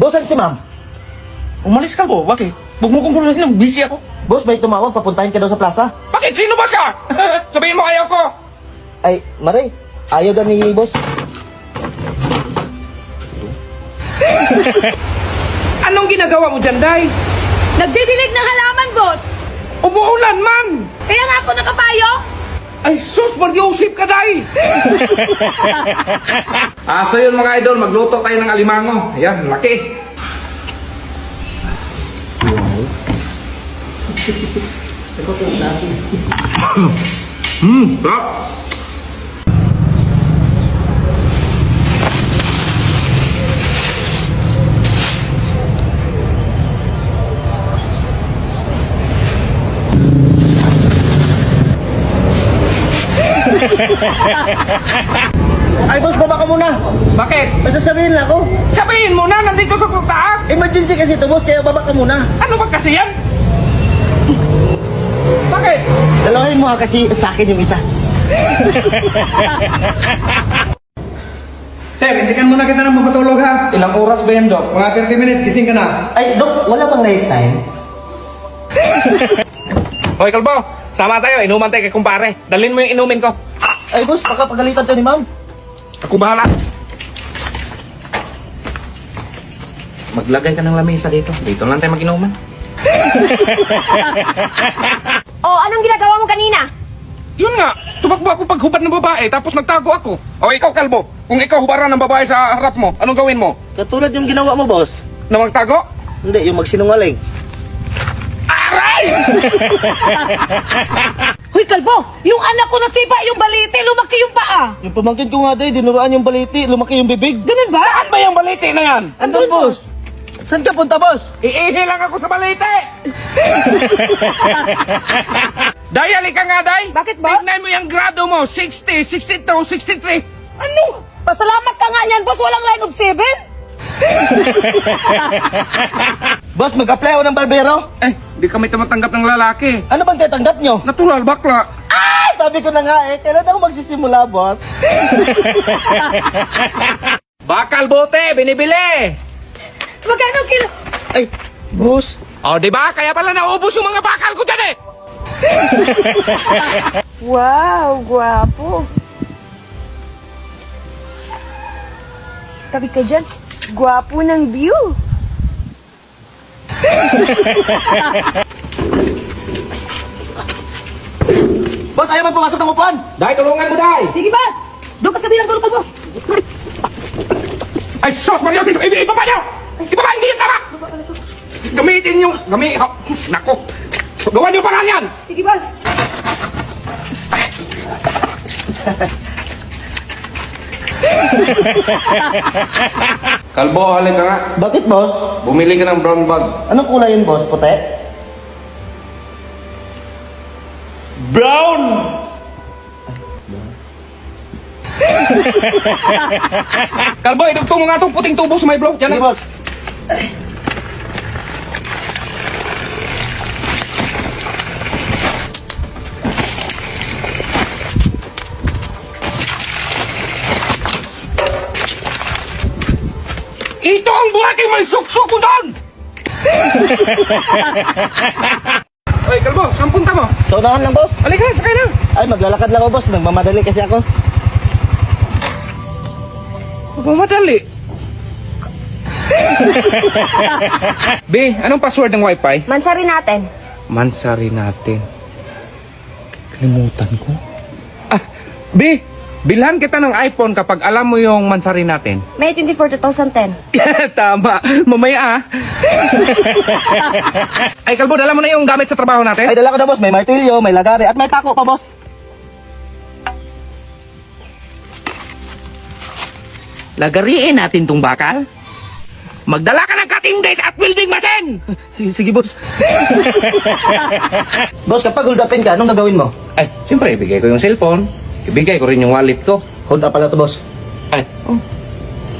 Boss, saan si ma'am? Umalis ka po, bakit? Huwag mo kong kulitin, busy ako. Boss, may tumawag, papuntahin ka daw sa plaza. Bakit? Sino ba siya? Sabihin mo ayaw ko. Ay, Maray, ayaw daw ni boss. Anong ginagawa mo dyan, Day? Nagdidilig ng halaman, boss! Umuulan, man! Kaya nga ako nakapayo! Ay, sus, mag-iusip ka, Day! So yun mga idol, magluto tayo ng alimango. Ayan, laki. Sarap. Ay, boss, baba ka muna. Bakit? May sasabihin lang ako. Sabihin mo na, nandito sa taas. Emergency kasi ito, boss, kaya baba ka muna. Ano ba kasi yan? Bakit? Dalawahin mo ha, kasi sa akin yung isa. Sir, hintikan muna kita ng mapatulog ha. Ilang oras ba yan, Dok? Mga 30 minutes, gising ka na. Ay, Dok, wala bang night time? Hoy, Kalbo, sama tayo. Inuman tayo kay kumpare. Dalhin mo yung inumin ko. Ay, boss, baka pagalitan ka ni ma'am. Ako bahala. Maglagay ka ng lamesa dito. Dito lang tayo mag-inuman. Oh, anong ginagawa mo kanina? Yun nga, tumakbo ako paghubad ng babae tapos nagtago ako. O ikaw, Kalbo, kung ikaw hubaran ng babae sa harap mo, anong gawin mo? Katulad yung ginawa mo, boss. Na magtago? Hindi, yung magsinungaling. Aray! Hoy, Kalbo! Yung anak ko nasipa yung balite, lumaki yung paa! Yung pamangkin ko nga, day, dinuraan yung baliti, lumaki yung bibig. Ganun ba? Saan ba yung balite na yan? Andun, boss. Saan ka punta, boss? Iihi lang ako sa balite! Day, halika nga, Day! Bakit, boss? Tignan mo yung grado mo, 60, 62, 63. Ano? Pasalamat ka nga niyan, boss! Walang line of 7! Boss, mag-apply ako ng barbero. Eh, di kami tumatanggap ng lalaki. Ano bang tatanggap nyo? Natural, bakla. Ay, sabi ko na nga eh, kailan ako magsisimula, boss? Bakal bote, binibili! Magkano kilo? Ay, boss. O, di ba? Kaya pala naubos yung mga bakal ko dyan eh! Wow, guwapo. Tabi ka dyan. Guwapo ng view. Boss, ayaw man pumasok ng upuan. Day, tulungan mo, Day! Sige, boss! Doon ka sa bilang tulog mo. Ay, sos, Mario, ibaba niyo! Ibaba, hindi yan tama! Gamitin yung... Sus, nako! Gawa niyo paraan yan! Sige, boss. Kalbo, halika nga. Bakit, boss? Bumili ka ng brown bag. Anong kulay yun, boss? Puti? Brown! Kalbo, idugtong mo nga itong puting tubo sa may block. Sige, Diyan, boss. Ito ang buhating may suksok ko doon! Oy, Kalbo, saan punta mo? Saunahan lang, boss. Halika na, sakay na! Ay, maglalakad lang ako, boss. Nagmamadali kasi ako. Magmamadali. Be, anong password ng wifi? Mansari natin. Mansari natin. Kalimutan ko. Be, bilhan kita ng iPhone kapag alam mo yung mansari natin. May 24, 2010. Tama. Mamaya ah. Ay, Kalbo, dala mo na yung gamit sa trabaho natin? Ay, dala ko na, boss. May martilyo, may lagari, at may pako pa, boss. Lagariin natin tong bakal. Magdala ka ng cutting days at welding machine! Sige, sige, boss. Boss, kapag hold upin ka, anong gagawin mo? Ay, siyempre, ibigay ko yung cellphone. Ibigay ko rin yung wallet ko. Hold up pala to, boss. Ay,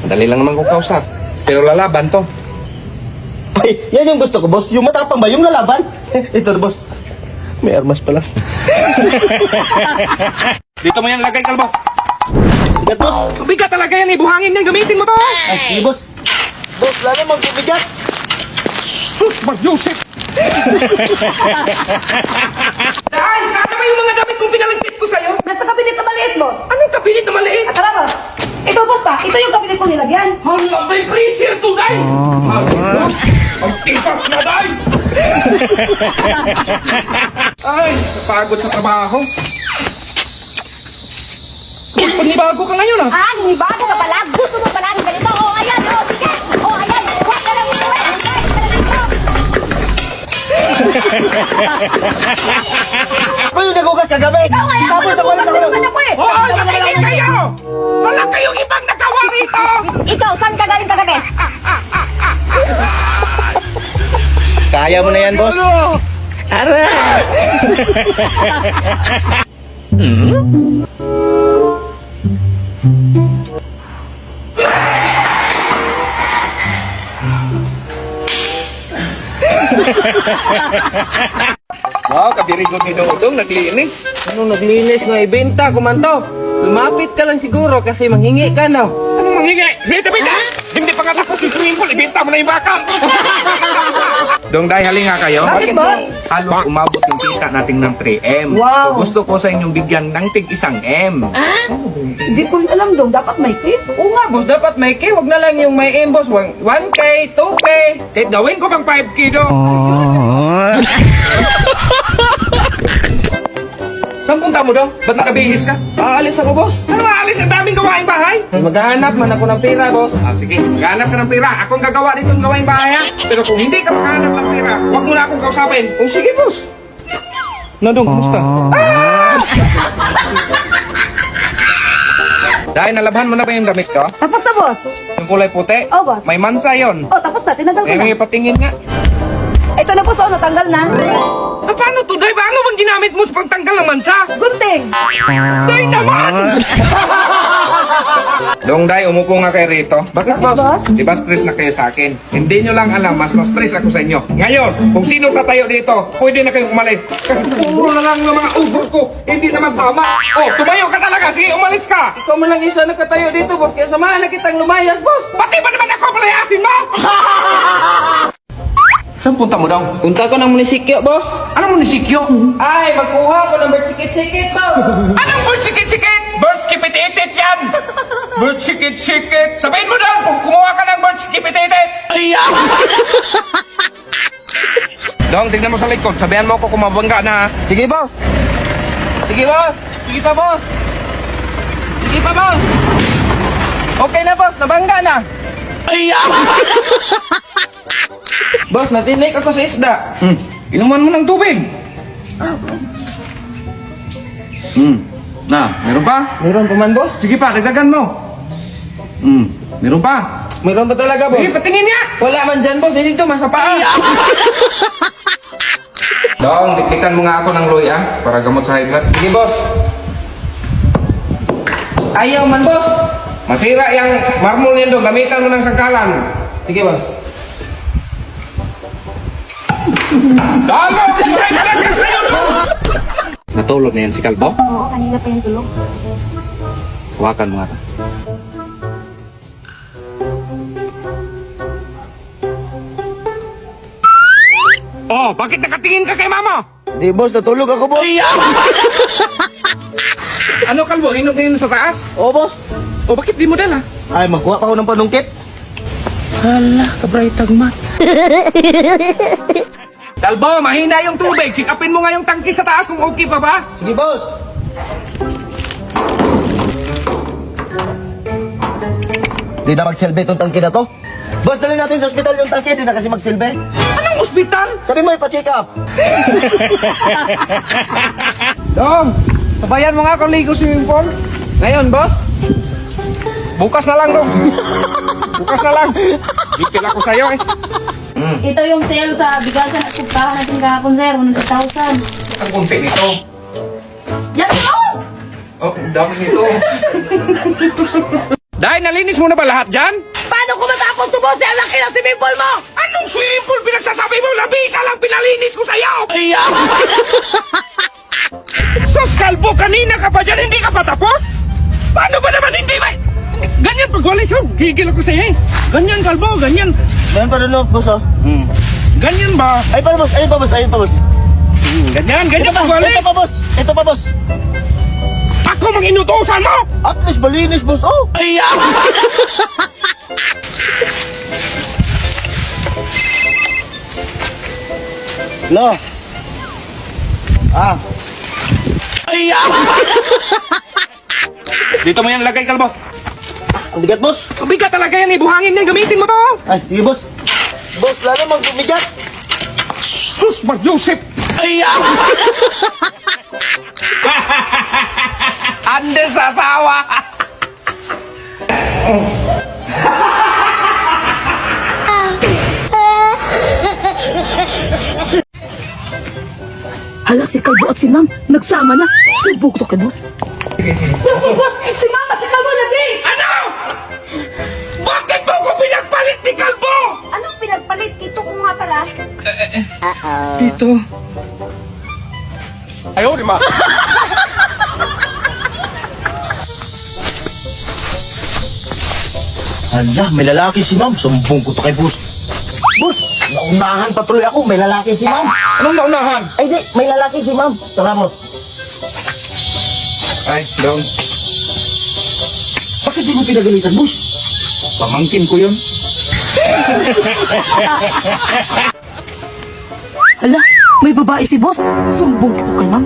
madali lang naman ko kausap. Pero lalaban to. Ay, yan yung gusto ko, boss. Yung matapang ba? Yung lalaban? Ito, boss. May armas pala. Dito mo yan lagay, Kalbo. Bigat, boss. Bigat talaga yan eh. Buhangin yan. Gamitin mo to. Ay, sige, boss. Boss, lalo magbibigat. Sus, Mag-Yusip! Dahil, sana ba yung mga damit kong pinaligpit ko sa'yo? Nasa kabinet na maliit, boss. Anong kapilit na maliit? At tara, boss. Ito, boss pa. Ito yung kabinet kong nilagyan. Hala, may freezer to, Day! Ang tipak na, Day! Ay, napagod sa trabaho. Uy, panibago ka ngayon, ah! Ah, hinibago ka pala. Gusto mo pala ng ganito. Oh, ayan. Oh, sige. Oh, ayan. Huwag ka lang iwan. Ako yung nagugas kagabi. Ikaw nga yan. Tapos ako lang Nagugas naman ako eh. Hoy, makinig kayo! Wala kayong ibang nagawa rito! Ikaw, saan ka galing kagabi? Kaya mo na yan, boss. Wow, kabirigod ni Dodong, naglinis. Anong naglinis nga ibenta, kumanto? Lumapit ka lang siguro kasi manghingi ka na. Anong manghingi? Bita, bita! Hindi pa nga tapos yung swimming pool, ibenta mo na yung baka. Dong, Day, halinga kayo. Bakit, boss? Halos umabot yung kita natin ng 3M. Wow. So, gusto ko sa inyong bigyan ng tig 1M. Hindi ko alam dong. Dapat may tip. Oo nga, boss, dapat may K. Huwag na lang yung may M, boss. 1K, 2K. Kahit gawin ko bang 5K, Dong? Saan punta mo, Dong? Ba't nakabihis ka? Aalis ako, boss. Ano aalis? Ang daming gawaing bahay. Maghahanap man ako ng pera, boss. Ah, sige, maghanap ka ng pera. Ako ang gagawa dito ng gawaing bahay, ha? Pero kung hindi ka maghanap ng pera, huwag mo na akong kausapin. Oh, sige, boss. Nandong, kumusta? Dahil nalabhan mo na ba yung damit ko? Tapos na, boss. Yung kulay puti? Oh, boss. May mansa yon. Oh, tapos na. Tinanggal ko Eh, na. may patingin nga. Ito na, boss. Oh, natanggal na. Ah, paano to, Day? Paano bang ginamit mo sa pagtanggal ng mansa? Gunting. Day naman! Dong, Day, umupo nga kayo rito. Bakit, Bakit, boss? boss? Di ba stress na kayo sa akin? Hindi nyo lang alam, mas stress ako sa inyo. Ngayon, kung sino tatayo dito, pwede na kayong umalis. Kasi puro na lang ng mga ugot ko, hindi naman tama. Oh, tumayo ka talaga, sige, umalis ka! Ikaw mo lang isa nakatayo dito, boss. Kaya samahan na kitang lumayas, boss. Pati ba naman ako palayasin mo? Saan punta mo daw? Punta ko ng munisipyo, boss. Anong munisipyo? Ay, magkuha ko ng bertikit-sikit, boss. Anong bird sikit-sikit? Bird skipit-itit yan! Bird sikit-sikit! Sabihin mo daw kung kumuha ka ng bird skipit-itit! Dong, tignan mo sa likod. Sabihan mo ako kung mabangga na, ha? Sige, boss. Sige, boss. Sige pa, boss. Sige pa, boss. Okay na, boss. Nabangga na. Boss, natinik ako sa isda. Inuman mo ng tubig. Na, meron pa? Meron pa man, boss? Sige pa, dagdagan mo. Meron pa. Meron pa talaga, boss? Sige, patingin niya. Wala man dyan, boss. Dito man sa paa. Dong, dikdikan mo nga ako ng loy, ah, para gamot sa high blood. Sige, boss. Ayaw man, boss. Masira yung marmol niyan, Dong. Gamitan mo ng sangkalan. Sige, boss. Dalo! Natulog na yan si Kalbo? Oo, kanina pa yung tulog. Hawakan mo nga. Oh, bakit nakatingin ka kay mama? Di, boss, natulog ako, boss. Ano, Kalbo? Inom kayo sa taas? Oo, boss. O, bakit di mo dala? Ay, magkuha pa ako ng panungkit. Hala, kabray tagmat. Kalbo, mahina yung tubig. Sikapin mo nga yung tangki sa taas kung okay pa ba? Sige, boss. Di na magsilbi itong tangke na to. Boss, dali natin sa ospital yung tangke. Di na kasi magsilbi. Anong ospital? Sabi mo, ipa-check up. Dong, sabayan mo nga kung ligo swimming pool. Ngayon, boss. Bukas na lang, Dong. Bukas na lang. Gipil ako sa'yo, eh. Ito yung sale sa bigasan at pagkahan natin kahapon, sir. 100,000. Ang kunti nito. Yan ito! Oh, ang dami nito. Dahil nalinis mo na ba lahat dyan? Paano ko matapos to, boss? Ang laki ng swimming pool mo! Anong swimming pool pinagsasabi mo? Labisa lang pinalinis ko sa'yo! Sus, Kalbo, kanina ka pa dyan, hindi ka pa tapos? Paano ba naman hindi ba? Ganyan pag walis, oh. Gigil ako sa'yo eh. Ganyan, kalbo, ganyan. Meron pa doon, boss, oh. Ganyan ba? Ay, pa, boss. Ayun pa, boss. Ayun pa, boss. Ganyan, Ito ganyan pa, pag walis. ito pa, boss. Ito pa, boss. Ako mag-inutusan mo! At least malinis, boss. Oh. No. Ah. Dito mo yan lagay, kalbo. Ang bigat, boss. Mabigat talaga yan eh. Buhangin yan. Gamitin mo to. Ay, sige, boss. Boss, lalo magbumigat. Sus, mag-Yusip. Andes sa asawa. Hala, si Kalbo at si Ma'am, nagsama na. Subok to kay boss. Boss! Si Mama, si Kalbo lagi! Ano? Bakit mo ko pinagpalit ni Kalbo? Anong pinagpalit? Ito ko nga pala. Dito. Ayaw, di ma. Hala, may lalaki si ma'am. Sumbong ko to kay boss. Boss, naunahan pa tuloy ako. May lalaki si ma'am. Anong naunahan? Ay, di. May lalaki si ma'am. Tara, boss. Ay, down. Bakit di mo pinagalitan, boss? Pamangkin ko yun. Hala, may babae si boss. Sumbong ko kay Ma'am.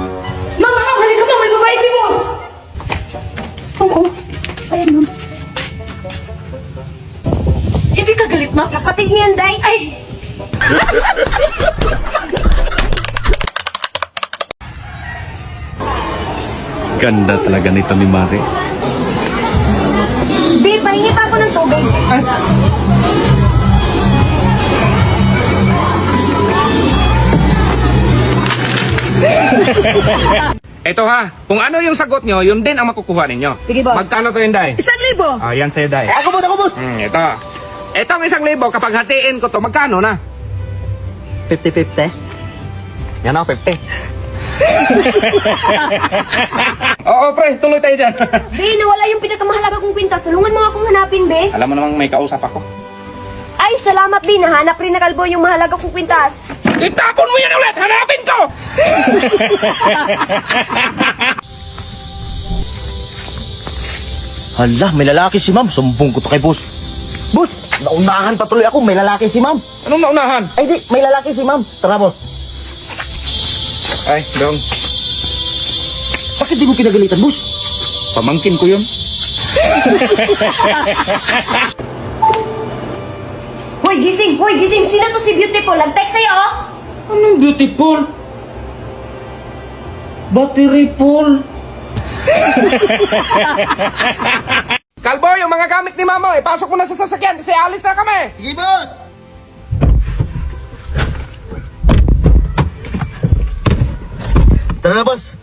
Mama, halika mo, may babae si boss! Oo. Ayan, Ma'am. Hindi ka galit, Ma'am? Kapatid niyan, Day. Ay! Ganda talaga nito ni Mari. Babe, pahingi pa ako ng tubig. Ito ha, kung ano yung sagot nyo, yun din ang makukuha ninyo. Sige, boss. Magkano to yun, Day? 1,000. Ah, yan sa'yo, Day. Ako, boss. Ako, boss. Ito. Itong 1,000, kapag hatiin ko to, magkano na? 50-50. Yan ako, 50. Oo, pre, tuloy tayo dyan. Be, nawala yung pinakamahalaga kong kwintas. Tulungan mo akong hanapin, be. Alam mo namang may kausap ako. Ay, salamat, be. Nahanap rin na Kalbo yung mahalaga kong kwintas. Itapon mo yan ulit! Hanapin ko! Hala, may lalaki si ma'am. Sumbong ko to kay boss. Boss, naunahan pa tuloy ako. May lalaki si ma'am. Anong naunahan? Ay, di. May lalaki si ma'am. Tara, boss. Ay, dong. Bakit di mo pinagalitan, boss? Pamangkin ko yun. Hoy, gising! Hoy, gising! Sino to si Beautiful? Nag-text sa'yo, oh! Anong beautiful? Battery full. Kalbo, yung mga gamit ni Mama, ipasok mo na sa sasakyan kasi alis na kami. Sige, boss. Tara na, boss.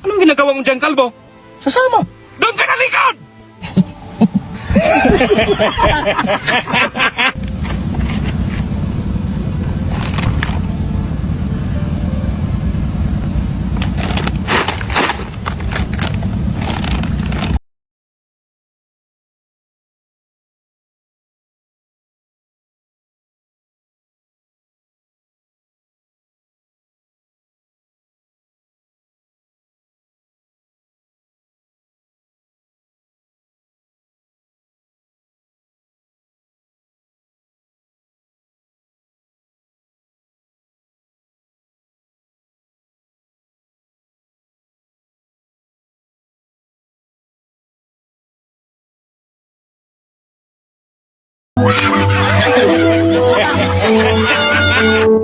Anong ginagawa mo dyan, Kalbo? Sasama. Doon ka na likod!